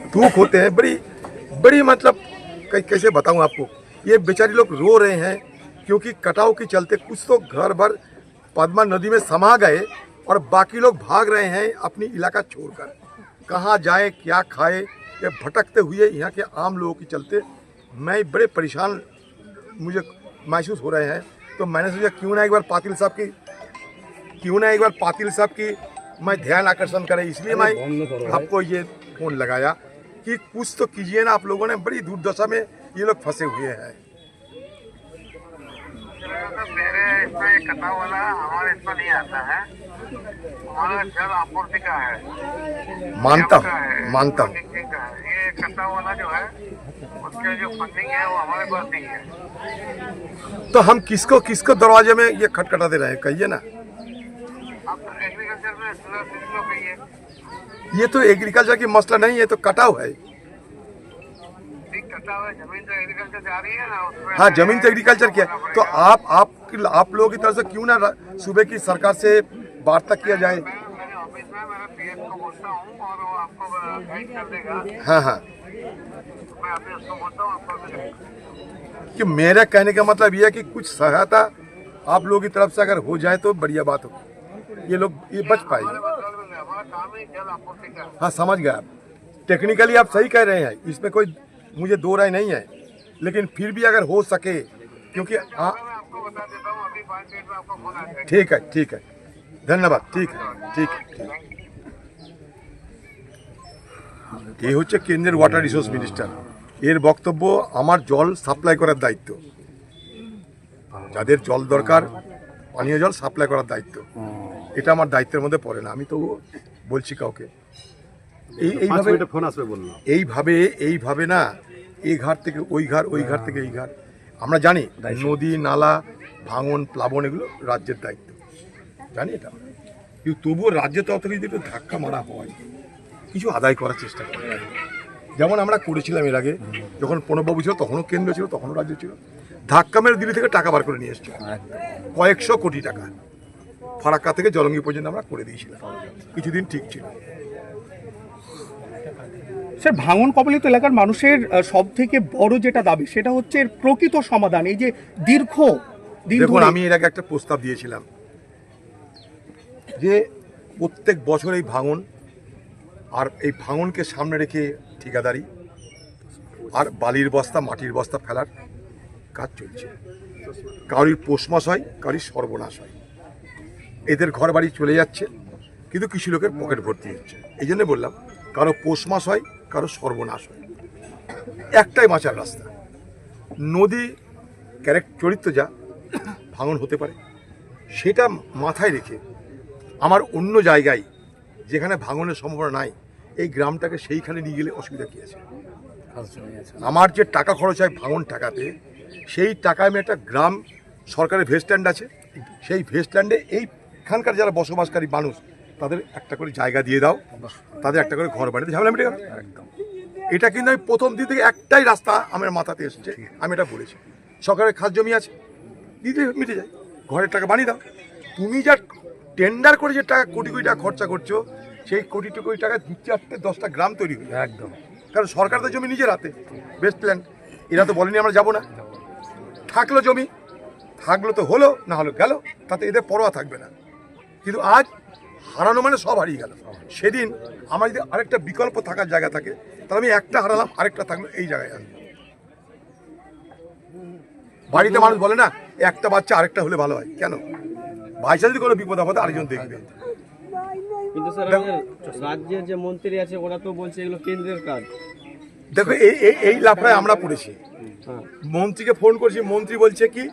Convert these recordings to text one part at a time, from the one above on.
दुख होते हैं, बड़ी बड़ी मतलब कैसे बताऊं आपको। ये बेचारे लोग रो रहे हैं क्योंकि कटाव के चलते कुछ तो घर भर पद्मा नदी में समा गए और बाकी लोग भाग रहे हैं अपनी इलाका छोड़कर। कहाँ जाए, क्या खाए, ये भटकते हुए यहाँ के आम लोगों के चलते मैं बड़े परेशान मुझे महसूस हो रहे हैं। तो मैंने सोचा क्यों ना एक बार पातिल साहब की मैं ध्यान आकर्षण करें, इसलिए मैं आपको ये फोन लगाया कि कुछ तो कीजिए ना। आप लोगों ने बड़ी दुर्दशा में ये लोग फंसे हुए हैं। मेरे इसमें कटाव वाला हमारे इसमें नहीं आता है, हमारा जल आपूर्ति का है। मानता हूँ। ये कटाव वाला जो है उसके जो फंडिंग है वो हमारे पास नहीं है। तो हम किसको दरवाजे में ये खटखटा दे रहे हैं, कहिए ना। अब एग्रीकल्चर में सिलसिला कहिए। ये तो एग्रीकल्चर की मसला नहीं है, तो कटाव है। कटाव है, जमीन तो एग्रीकल्चर से आ रही है ना, उसमें हाँ, जमीन तो एग्रीकल्चर की है। तो आप लोगों की तरफ से क्यों ना सूबे की सरकार से वार्ता किया जाए। मेरे ऑफिस में मेरा पीएस को बोलता हूँ और वो आपको गाइड कर देगा। हाँ, मैं अभी उसको बोलता हूँ आपको। कि मेरा कहने का मतलब ये है कि कुछ सहायता आप लोगों की तरफ से अगर हो जाए तो बढ़िया बात हो, ये लोग ये बच पाएंगे। हमारा काम ही जल आपूर्ति का। हाँ, समझ गए आप। टेक्निकली आप सही कह रहे हैं, इसमें कोई मुझे दो राय नहीं है, लेकिन फिर भी अगर हो सके, क्योंकि मैं आपको बता देता हूँ, अभी 5 मिनट में आपको फोन आ जाएगा। ठीक है, धन्यवाद। ठीक है। এই হচ্ছে কেন্দ্রের ওয়াটার রিসোর্স মিনিস্টার, এর বক্তব্য আমার জল সাপ্লাই করার দায়িত্ব, যাদের জল দরকার পানীয় জল সাপ্লাই করার দায়িত্ব, এটা আমার দায়িত্বের মধ্যে পড়ে না। আমি তো বলছি কাউকে এইভাবে না, এই ঘাট থেকে ওই ঘাট থেকে এই ঘাট। আমরা জানি নদী নালা ভাঙন প্লাবন এগুলো রাজ্যের দায়িত্ব, জানি এটা, কিন্তু তবুও রাজ্যের তরফ থেকে যদি একটু ধাক্কা মারা হয়, কিছু আদায় করার চেষ্টা করে। যেমন আমরা করেছিলাম এর আগে, যখন প্রণববাবু ছিল তখনও কেন্দ্র ছিল, তখনও রাজ্য ছিল, ধাক্কা মেরে দিল্লি থেকে টাকা বার করে নিয়ে এসেছিল, কয়েকশো কোটি টাকা ফারাক্কা থেকে জলঙ্গি পর্যন্ত আমরা করে দিয়েছিলাম, কিছুদিন ঠিক ছিল। স্যার, ভাঙন কবলিত এলাকার মানুষের সব থেকে বড় যেটা দাবি সেটা হচ্ছে এর প্রকৃত সমাধান। এই যে দেখুন, আমি এর আগে একটা প্রস্তাব দিয়েছিলাম যে প্রত্যেক বছর এই ভাঙন আর এই ভাঙনকে সামনে রেখে ঠিকাদারি আর বালির বস্তা মাটির বস্তা ফেলার কাজ চলছে। কারোর পৌষ মাস হয়, কারোর সর্বনাশ হয়, এদের ঘর বাড়ি চলে যাচ্ছে, কিন্তু কিছু লোকের পকেট ভর্তি হচ্ছে। এই জন্য বললাম, কারো পৌষ মাস হয়, কারো সর্বনাশ হয়, একটাই বাঁচার রাস্তা। নদী চরিত্র যা ভাঙন হতে পারে, সেটা মাথায় রেখে আমার অন্য জায়গায় যেখানে ভাঙনের সম্ভাবনা নাই, এই গ্রামটাকে সেইখানে নিয়ে গেলে অসুবিধা কী আছে? আমার যে টাকা খরচ হয় ভাঙন টাকাতে, সেই টাকায় আমি একটা গ্রাম, সরকারের ভেস্টল্যান্ড আছে, সেই ভেস্টল্যান্ডে এইখানকার যারা বসবাসকারী মানুষ তাদের একটা করে জায়গা দিয়ে দাও, তাদের একটা করে ঘর বাড়িতে ঝামেলা মিটে গেল। এটা কিন্তু আমি প্রথম দিন থেকে একটাই রাস্তা আমার মাথাতে এসেছে, আমি এটা বলেছি। সরকারের খাস জমি আছে, দিতে মিটে যায়, ঘরের টাকা বানিয়ে দাও। তুমি যা টেন্ডার করে যে টাকা কোটি কোটি টাকা খরচা করছো, সেই কোটি কোটি টাকা 2-4-10টা গ্রাম তৈরি হয়ে যায়। একদম, কারণ সরকারের জমি নিজের হাতে, ভেস্টল্যান্ড, এরা তো বলেনি আমরা যাবো না। থাকলো জমি, থাকলো তো হলো, না হলো গেল, তাতে এদের পরোয়া থাকবে না। কিন্তু আজ হারানো মানে সব হারিয়ে গেল। সেদিন আমার যদি আরেকটা বিকল্প থাকার জায়গা থাকে, তাহলে আমি একটা হারালাম, আরেকটা থাকলো এই জায়গায় আসবো। বাড়িতে মানুষ বলে না, একটা বাচ্চা আরেকটা হলে ভালো হয়, কেন? ভাইসা যদি কোনো বিপদ আপদে আরেকজন দেখবে। কিন্তু স্যার, রাজ্যের যে মন্ত্রী আছে ওরা তো বলছে এগুলো কেন্দ্রের কাজ। দেখো, এই লাফড়ায় আমরা পড়েছি। মন্ত্রীকে ফোন করছি, মন্ত্রী বলছে কি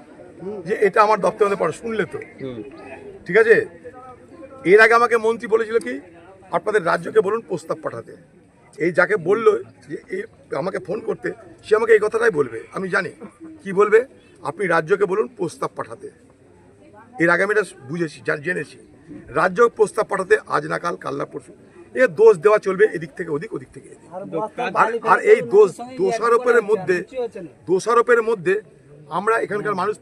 যে এটা আমার দপ্তরের মধ্যে পড়ে, শুনলে তো ঠিক আছে। এর আগে আমাকে মন্ত্রী বলেছিল কি, আপনাদের রাজ্যকে বলুন প্রস্তাব পাঠাতে। এই যাকে বললো যে আমাকে ফোন করতে, সে আমাকে এই কথাটাই বলবে। আমি জানি কি বলবে, আপনি রাজ্যকে বলুন প্রস্তাব পাঠাতে। এর আগে আমি এটা বুঝেছি, জেনেছি। রাজ্য প্রস্তাব পাঠাতে আজ না কাল, কাল না পরশু। এ দোষ দেওয়া চলবে, এদিক থেকে ওদিক, ওদিক থেকে এদিক। আর এই দোষারোপের মধ্যে আমরা এখানকার মানুষ